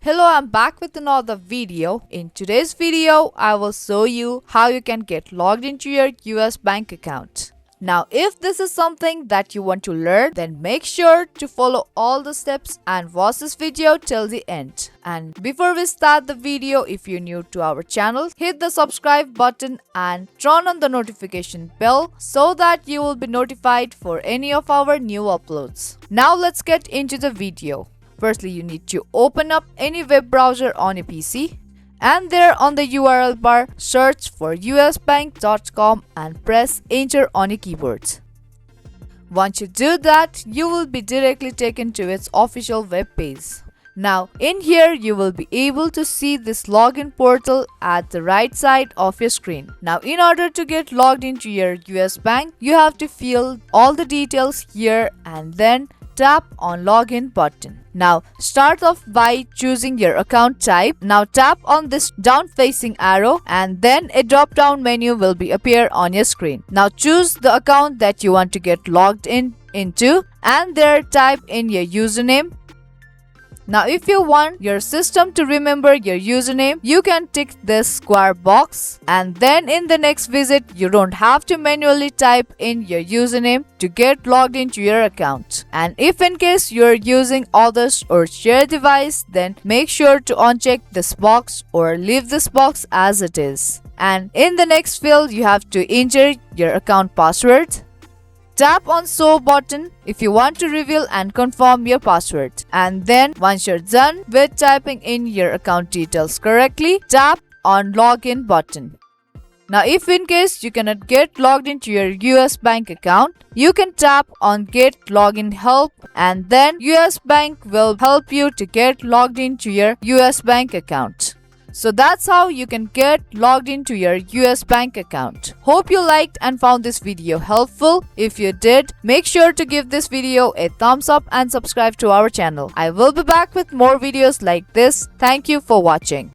Hello, I'm back with another video. In today's video, I will show you how you can get logged into your US bank account. Now, if this is something that you want to learn, then make sure to follow all the steps and watch this video till the end. And before we start the video, if you're new to our channel, hit the subscribe button and turn on the notification bell so that you will be notified for any of our new uploads. Now let's get into the video. Firstly, you need to open up any web browser on a PC, and there on the URL bar, search for usbank.com and press enter on your keyboard. Once you do that, you will be directly taken to its official web page. Now, in here, you will be able to see this login portal at the right side of your screen. Now, in order to get logged into your US bank, you have to fill all the details here and then tap on login button. Now start off by choosing your account type. Now tap on this down facing arrow and then a drop down menu will be appear on your screen. Now choose the account that you want to get logged into and there type in your username. Now if you want your system to remember your username, you can tick this square box and then in the next visit you don't have to manually type in your username to get logged into your account. And if in case you're using others or shared device, then make sure to uncheck this box or leave this box as it is. And in the next field you have to enter your account password. Tap on show button if you want to reveal and confirm your password. And then once you're done with typing in your account details correctly, tap on login button. Now if in case you cannot get logged into your US bank account, you can tap on get login help and then US bank will help you to get logged into your US bank account. So that's how you can get logged into your US bank account. Hope you liked and found this video helpful. If you did, make sure to give this video a thumbs up and subscribe to our channel. I will be back with more videos like this. Thank you for watching.